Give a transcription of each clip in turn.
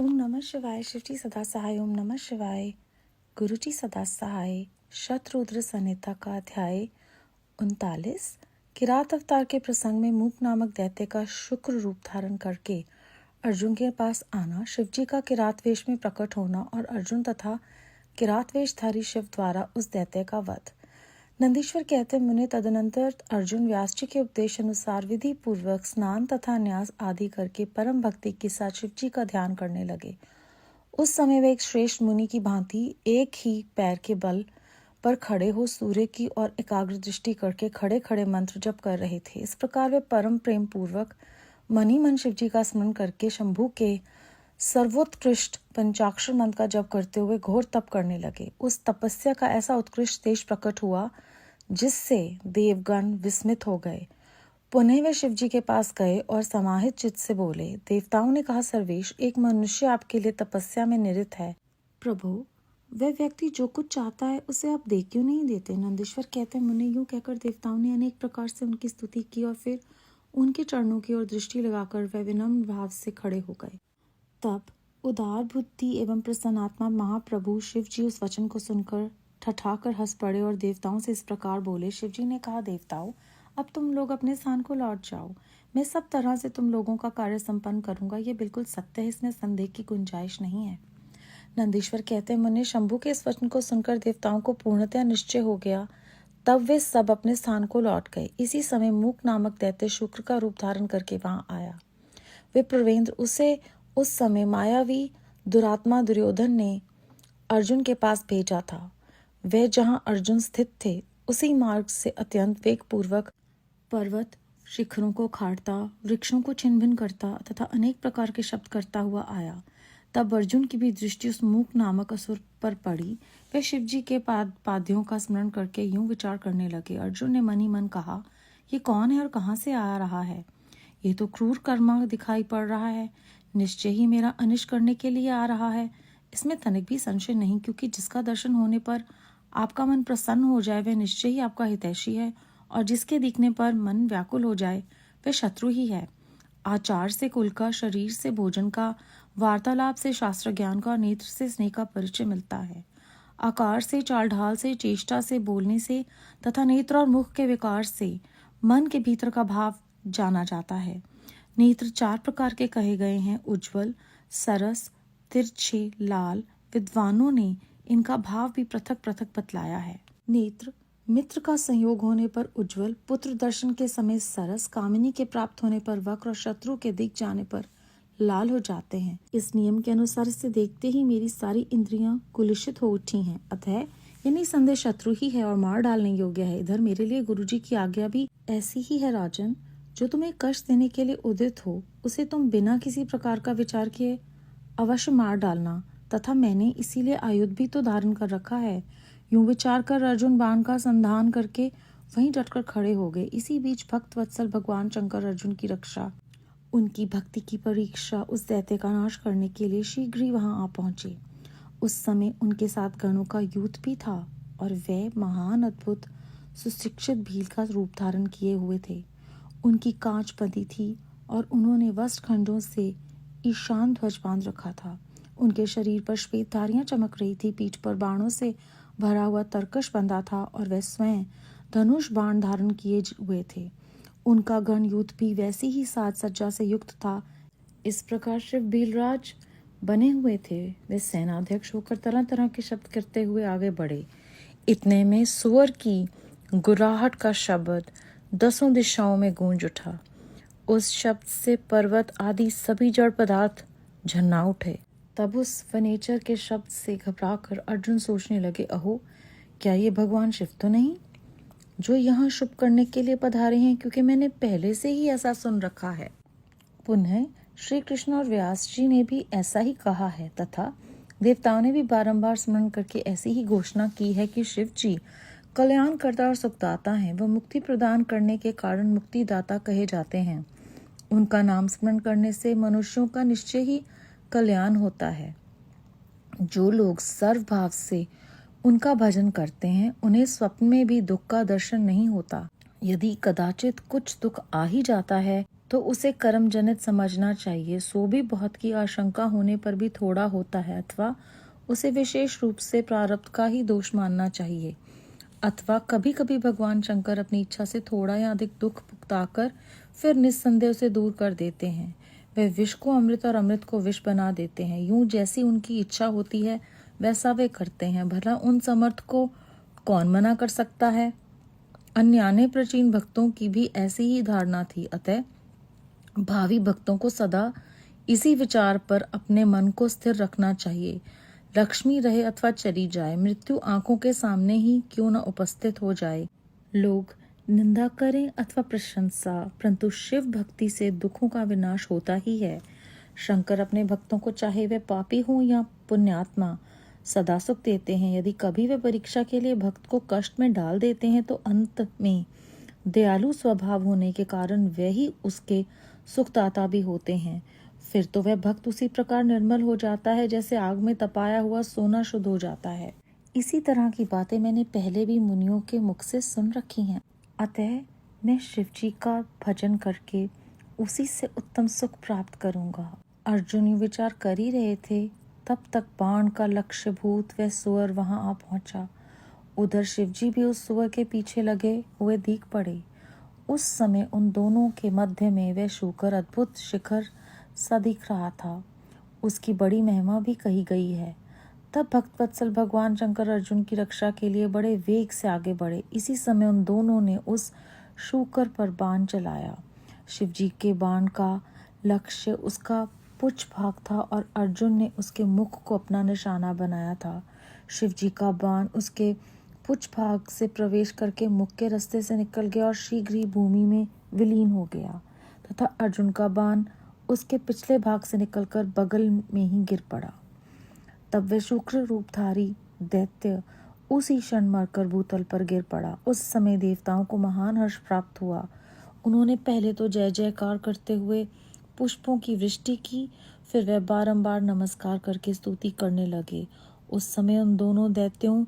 ओम नमः शिवाय। शिवजी सदा सहाय। ओम नमः शिवाय। गुरुजी सदा सहाय। शतरुद्र संहिता का अध्याय 39। किरात अवतार के प्रसंग में मूक नामक दैत्य का शुक्र रूप धारण करके अर्जुन के पास आना, शिवजी का किरात वेश में प्रकट होना और अर्जुन तथा किरात वेशधारी शिव द्वारा उस दैत्य का वध। नंदीश्वर कहते मुने, तदनंतर अर्जुन व्यास जी के उपदेश अनुसार विधि पूर्वक स्नान तथा न्यास आदि करके परम भक्ति के साथ शिव जी का ध्यान करने लगे। उस समय वे एक श्रेष्ठ मुनि की भांति एक ही पैर के बल पर खड़े हो सूर्य की ओर एकाग्र दृष्टि करके खड़े खड़े मंत्र जप कर रहे थे। इस प्रकार वे परम प्रेम पूर्वक मनी मन शिव जी का स्मरण करके शंभु के सर्वोत्कृष्ट पंचाक्षर मंत्र का जप करते हुए घोर तप करने लगे। उस तपस्या का ऐसा उत्कृष्ट तेज प्रकट हुआ जिससे देवगण विस्मित हो गए। पुनः वे शिव जी के पास गए और समाहित चित्त से बोले, देवताओं ने कहा, सर्वेश, एक मनुष्य आपके लिए तपस्या में निरत है। प्रभु, वह व्यक्ति जो कुछ चाहता है उसे आप दे क्यों नहीं देते? नंदीश्वर कहते, मुने, यूं कहकर देवताओं ने अनेक प्रकार से उनकी स्तुति की और फिर उनके चरणों की ओर दृष्टि लगाकर वह विनम्र भाव से खड़े हो गए। तब उदार बुद्धि एवं प्रसन्नात्मा महाप्रभु शिव जी उस वचन को सुनकर ठठाकर हंस पड़े और देवताओं से इस प्रकार बोले। शिव जी ने कहा, देवताओं, अब तुम लोग अपने स्थान को लौट जाओ। मैं सब तरह से तुम लोगों का कार्य संपन्न करूंगा। ये बिल्कुल सत्य है, इसमें संदेह की गुंजाइश नहीं है। नंदीश्वर कहते, मुने, शंभु के इस वचन को सुनकर देवताओं को पूर्णतः निश्चय हो गया। तब वे सब अपने स्थान को लौट गए। इसी समय मूक नामक दैत्य शुक्र का रूप धारण करके वहां आया। वे प्रवेंद्र, उसे उस समय मायावी दुरात्मा दुर्योधन ने अर्जुन के पास भेजा था। वह जहां अर्जुन स्थित थे उसी मार्ग से अत्यंत वेग पूर्वक पर्वत शिखरों को खाड़ता, वृक्षों को छिन्न भिन्न करता तथा अनेक प्रकार के शब्द करता हुआ आया। तब अर्जुन की भी दृष्टि उस मूक नामक असुर पर पड़ी। वे शिव जी के पाद्यों का स्मरण करके यूं विचार करने लगे। अर्जुन ने मन ही मन कहा, ये कौन है और कहाँ से आ रहा है? ये तो क्रूर कर्मा दिखाई पड़ रहा है। निश्चय ही मेरा अनिष्ट करने के लिए आ रहा है। इसमें तनिक भी संशय नहीं, क्योंकि जिसका दर्शन होने पर आपका मन प्रसन्न हो जाए वह निश्चय ही आपका हितैषी है, और जिसके दिखने पर मन व्याकुल हो जाए वह शत्रु ही है। आचार से कुल का, शरीर से भोजन का, वार्तालाप से शास्त्र ज्ञान का और नेत्र से स्नेह का परिचय मिलता है। आकार से, चाल ढाल से, चेष्टा से, बोलने से तथा नेत्र और मुख के विकार से मन के भीतर का भाव जाना जाता है। नेत्र 4 प्रकार के कहे गए हैं, उज्ज्वल, सरस, तिरछे, लाल। विद्वानों ने इनका भाव भी पृथक पृथक बतलाया है। नेत्र मित्र का संयोग होने पर उज्ज्वल, पुत्र दर्शन के समय सरस, कामिनी के प्राप्त होने पर वक्र और शत्रु के दिख जाने पर लाल हो जाते हैं। इस नियम के अनुसार इसे देखते ही मेरी सारी इंद्रियां कुलुषित हो उठी हैं। अतः ये निसंदेह शत्रु ही है और मार डालने योग्य है। इधर मेरे लिए गुरुजी की आज्ञा भी ऐसी ही है। राजन, जो तुम्हें कष्ट देने के लिए उदित हो उसे तुम बिना किसी प्रकार का विचार किए अवश्य मार डालना, तथा मैंने इसीलिए आयुध भी तो धारण कर रखा है। यूं विचार कर अर्जुन बाण का संधान करके वहीं डटकर खड़े हो गए। इसी बीच भक्त वत्सल भगवान शंकर अर्जुन की रक्षा, उनकी भक्ति की परीक्षा, उस दैत्य का नाश करने के लिए शीघ्र ही वहां आ पहुंचे। उस समय उनके साथ गणों का यूथ भी था और वे महान अद्भुत सुशिक्षित भील का रूप धारण किए हुए थे। उनकी कांच बंधी थी और उन्होंने वस्त्र खंडों से ईशान ध्वज बांध रखा था। उनके शरीर पर श्वेत धारियां चमक रही थी। पीठ पर बाणों से भरा हुआ तरकश बंधा था और वह स्वयं धनुष बाण धारण किए हुए थे। उनका गण यूथ भी वैसी ही साज सज्जा से युक्त था। इस प्रकार शिव भीलराज बने हुए थे। वे सेनाध्यक्ष होकर तरह तरह के शब्द करते हुए आगे बढ़े। इतने में सुअर की गुर्राहट का शब्द 10 दिशाओं में गूंज उठा। उस शब्द से पर्वत आदि सभी जड़ पदार्थ झन्ना उठे। तब उस वनेचर के शब्द से घबराकर अर्जुन सोचने लगे, अहो, क्या ये भगवान शिव तो नहीं जो यहाँ शुभ करने के लिए पधारे हैं? क्योंकि मैंने पहले से ही ऐसा सुन रखा है। पुनः श्री कृष्ण और व्यास जी ने भी ऐसा ही कहा है तथा देवताओं ने भी बारंबार स्मरण करके ऐसी ही घोषणा की है कि शिव जी कल्याणकर्ता और सुखदाता हैं। वह मुक्ति प्रदान करने के कारण मुक्तिदाता कहे जाते हैं। उनका नाम स्मरण करने से मनुष्यों का निश्चय ही कल्याण होता है। जो लोग सर्वभाव से उनका भजन करते हैं उन्हें स्वप्न में भी दुख का दर्शन नहीं होता। यदि कदाचित कुछ दुख आ ही जाता है तो उसे कर्म जनित समझना चाहिए। सो भी बहुत की आशंका होने पर भी थोड़ा होता है, अथवा उसे विशेष रूप से प्रारब्ध का ही दोष मानना चाहिए। अथवा कभी कभी भगवान शंकर अपनी इच्छा से थोड़ा या अधिक दुख भुगताकर फिर निस्संदेह उसे दूर कर देते हैं। वे विष को अमृत और अमृत को विष बना देते हैं। यूं जैसी उनकी इच्छा होती है वैसा वे करते हैं। भला उन समर्थ को कौन मना कर सकता है। अन्यान्य प्राचीन भक्तों की भी ऐसी ही धारणा थी। अतः भावी भक्तों को सदा इसी विचार पर अपने मन को स्थिर रखना चाहिए। लक्ष्मी रहे अथवा चली जाए, मृत्यु आंखों के सामने ही क्यों न उपस्थित हो जाए, लोग निंदा करें अथवा प्रशंसा, परंतु शिव भक्ति से दुखों का विनाश होता ही है। शंकर अपने भक्तों को चाहे वे पापी हों या पुण्यात्मा सदा सुख देते हैं। यदि कभी वे परीक्षा के लिए भक्त को कष्ट में डाल देते हैं तो अंत में दयालु स्वभाव होने के कारण वे ही उसके सुखदाता भी होते हैं। फिर तो वह भक्त उसी प्रकार निर्मल हो जाता है जैसे आग में तपाया हुआ सोना शुद्ध हो जाता है। इसी तरह की बातें मैंने पहले भी मुनियों के मुख से सुन रखी हैं। अतः मैं शिव जी का भजन करके उसी से उत्तम सुख प्राप्त करूंगा। अर्जुन यूं विचार कर ही रहे थे, तब तक बाण का लक्ष्यभूत वह सुअर वहां आ पहुंचा। उधर शिवजी भी उस सुअर के पीछे लगे हुए दिख पड़े। उस समय उन दोनों के मध्य में वह शूकर अद्भुत शिखर सा दिख रहा था। उसकी बड़ी महिमा भी कही गई है। तब भक्तवत्सल भगवान शंकर अर्जुन की रक्षा के लिए बड़े वेग से आगे बढ़े। इसी समय उन दोनों ने उस शूकर पर बाण चलाया। शिवजी के बाण का लक्ष्य उसका पुच्छ भाग था और अर्जुन ने उसके मुख को अपना निशाना बनाया था। शिवजी का बाण उसके पुच्छ भाग से प्रवेश करके मुख के रास्ते से निकल गया और शीघ्र ही भूमि में विलीन हो गया, तथा अर्जुन का बाण उसके पिछले भाग से निकलकर बगल में ही गिर पड़ा। तब वह शुक्र रूपधारी दैत्य उसी क्षण मरकर भूतल पर गिर पड़ा। उस समय देवताओं को महान हर्ष प्राप्त हुआ। उन्होंने पहले तो जय जयकार करते हुए पुष्पों की वृष्टि की, फिर वह बारंबार नमस्कार करके स्तुति करने लगे। उस समय उन दोनों दैत्यों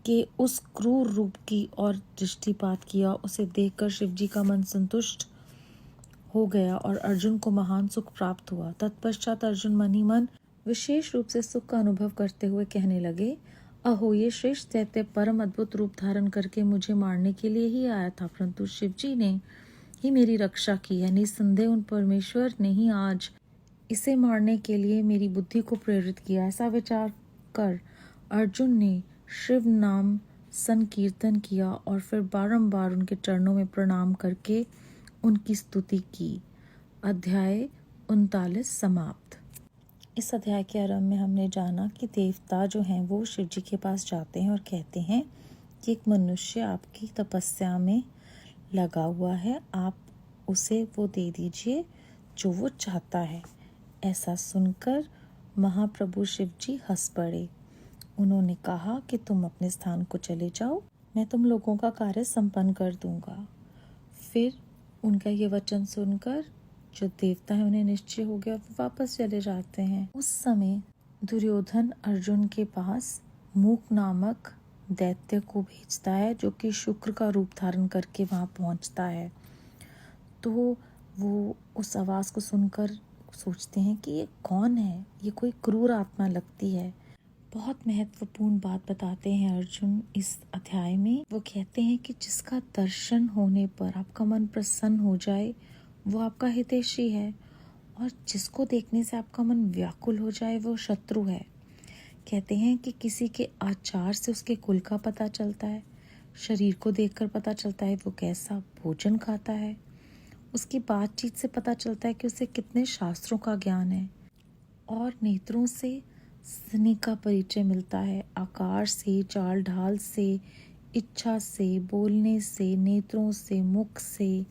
के उस क्रूर रूप की और दृष्टिपात किया। उसे देखकर शिवजी का मन संतुष्ट हो गया और अर्जुन को महान सुख प्राप्त हुआ। तत्पश्चात अर्जुन मन ही मन विशेष रूप से सुख का अनुभव करते हुए कहने लगे, अहो ये श्रेष्ठ दैत्य परम अद्भुत रूप धारण करके मुझे मारने के लिए ही आया था, परंतु शिवजी ने ही मेरी रक्षा की है। निसंदेह उन परमेश्वर ने ही आज इसे मारने के लिए मेरी बुद्धि को प्रेरित किया। ऐसा विचार कर अर्जुन ने शिव नाम संकीर्तन किया और फिर बारंबार उनके चरणों में प्रणाम करके उनकी स्तुति की। अध्याय 39 समाप्त। इस अध्याय के आरंभ में हमने जाना कि देवता जो हैं वो शिव जी के पास जाते हैं और कहते हैं कि एक मनुष्य आपकी तपस्या में लगा हुआ है, आप उसे वो दे दीजिए जो वो चाहता है। ऐसा सुनकर महाप्रभु शिव जी हंस पड़े। उन्होंने कहा कि तुम अपने स्थान को चले जाओ, मैं तुम लोगों का कार्य संपन्न कर दूंगा। फिर उनका ये वचन सुनकर जो देवता है उन्हें निश्चय हो गया, वो वापस चले जाते हैं। उस समय दुर्योधन अर्जुन के पास मूक नामक दैत्य को भेजता है, जो कि शुक्र का रूप धारण करके वहां पहुंचता है। तो वो उस आवाज को सुनकर सोचते हैं कि ये कौन है, ये कोई क्रूर आत्मा लगती है। बहुत महत्वपूर्ण बात बताते हैं अर्जुन इस अध्याय में। वो कहते हैं कि जिसका दर्शन होने पर आपका मन प्रसन्न हो जाए वो आपका हितैषी है, और जिसको देखने से आपका मन व्याकुल हो जाए वो शत्रु है। कहते हैं कि किसी के आचार से उसके कुल का पता चलता है, शरीर को देखकर पता चलता है वो कैसा भोजन खाता है, उसकी बातचीत से पता चलता है कि उसे कितने शास्त्रों का ज्ञान है, और नेत्रों से स्नेह का परिचय मिलता है। आकार से, चाल ढाल से, इच्छा से, बोलने से, नेत्रों से, मुख से,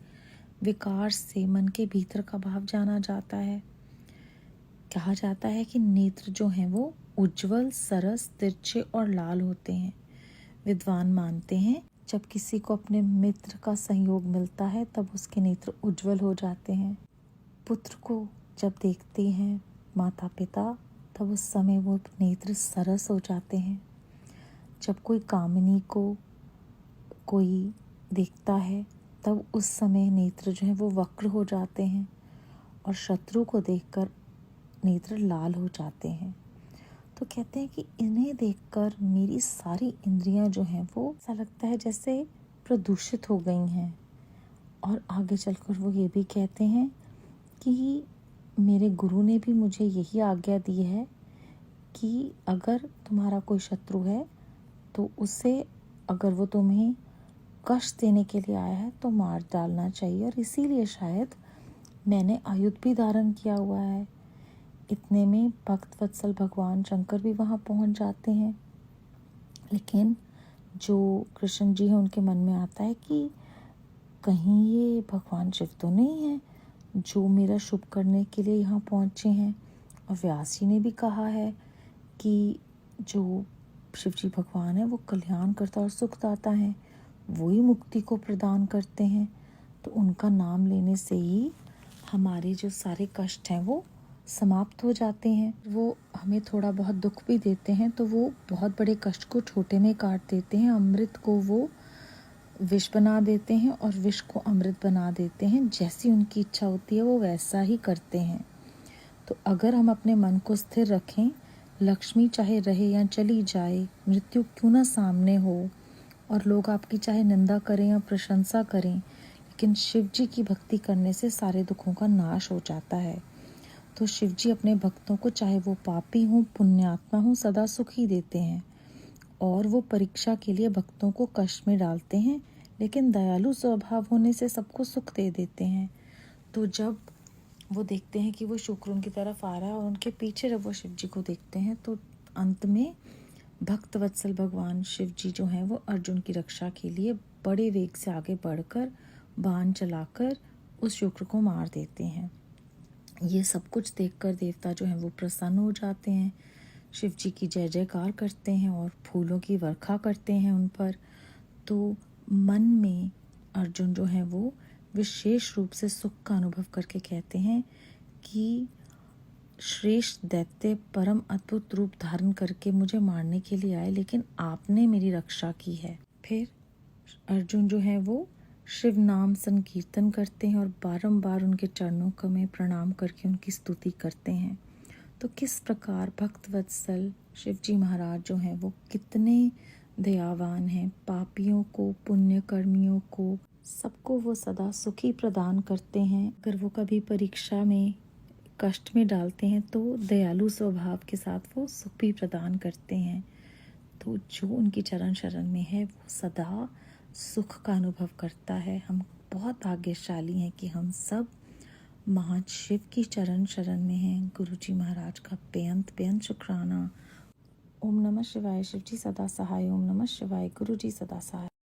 विकार से मन के भीतर का भाव जाना जाता है। कहा जाता है कि नेत्र जो हैं वो उज्जवल, सरस, तिरछे और लाल होते हैं। विद्वान मानते हैं जब किसी को अपने मित्र का सहयोग मिलता है तब उसके नेत्र उज्जवल हो जाते हैं। पुत्र को जब देखते हैं माता पिता तब उस समय वो नेत्र सरस हो जाते हैं। जब कोई कामिनी को कोई देखता है तब उस समय नेत्र जो हैं वो वक्र हो जाते हैं और शत्रु को देखकर नेत्र लाल हो जाते हैं। तो कहते हैं कि इन्हें देखकर मेरी सारी इंद्रियां जो हैं वो ऐसा लगता है जैसे प्रदूषित हो गई हैं। और आगे चलकर वो ये भी कहते हैं कि मेरे गुरु ने भी मुझे यही आज्ञा दी है कि अगर तुम्हारा कोई शत्रु है तो उसे, अगर वो तुम्हें कष्ट देने के लिए आया है तो मार डालना चाहिए। और इसीलिए शायद मैंने आयुध भी धारण किया हुआ है। इतने में भक्त वत्सल भगवान शंकर भी वहाँ पहुँच जाते हैं। लेकिन जो कृष्ण जी हैं उनके मन में आता है कि कहीं ये भगवान शिव तो नहीं है जो मेरा शुभ करने के लिए यहाँ पहुँचे हैं। और व्यास जी ने भी कहा है कि जो शिव जी भगवान है वो कल्याण करता और सुखदाता है, वो ही मुक्ति को प्रदान करते हैं। तो उनका नाम लेने से ही हमारे जो सारे कष्ट हैं वो समाप्त हो जाते हैं। वो हमें थोड़ा बहुत दुख भी देते हैं तो वो बहुत बड़े कष्ट को छोटे में काट देते हैं। अमृत को वो विष बना देते हैं और विष को अमृत बना देते हैं। जैसी उनकी इच्छा होती है वो वैसा ही करते हैं। तो अगर हम अपने मन को स्थिर रखें, लक्ष्मी चाहे रहे या चली जाए, मृत्यु क्यों ना सामने हो और लोग आपकी चाहे निंदा करें या प्रशंसा करें, लेकिन शिव जी की भक्ति करने से सारे दुखों का नाश हो जाता है। तो शिव जी अपने भक्तों को, चाहे वो पापी हों पुण्यात्मा हों, सदा सुख ही देते हैं। और वो परीक्षा के लिए भक्तों को कष्ट में डालते हैं, लेकिन दयालु स्वभाव होने से सबको सुख दे देते हैं। तो जब वो देखते हैं कि वो शुक्र उनकी तरफ आ रहा है और उनके पीछे जब वो शिव जी को देखते हैं तो अंत में भक्त वत्सल भगवान शिव जी जो हैं वो अर्जुन की रक्षा के लिए बड़े वेग से आगे बढ़कर बाण चलाकर उस शुक्र को मार देते हैं। ये सब कुछ देखकर देवता जो हैं वो प्रसन्न हो जाते हैं, शिव जी की जय जयकार करते हैं और फूलों की वर्षा करते हैं उन पर। तो मन में अर्जुन जो है वो विशेष रूप से सुख का अनुभव करके कहते हैं कि श्रेष्ठ दैत्य परम अद्भुत रूप धारण करके मुझे मारने के लिए आए, लेकिन आपने मेरी रक्षा की है। फिर अर्जुन जो है वो शिव नाम संकीर्तन करते हैं और बारंबार उनके चरणों का में प्रणाम करके उनकी स्तुति करते हैं। तो किस प्रकार भक्त वत्सल शिव जी महाराज जो हैं वो कितने दयावान हैं, पापियों को पुण्य कर्मियों को सबको वो सदा सुखी प्रदान करते हैं। अगर वो कभी परीक्षा में कष्ट में डालते हैं तो दयालु स्वभाव के साथ वो सुख भी प्रदान करते हैं। तो जो उनकी चरण शरण में है वो सदा सुख का अनुभव करता है। हम बहुत भाग्यशाली हैं कि हम सब महान शिव की चरण शरण में हैं। गुरु जी महाराज का बेअंत बेअंत शुक्राना। ओम नमः शिवाय। शिव जी सदा सहाय। ओम नमः शिवाय। गुरु जी सदा सहाय।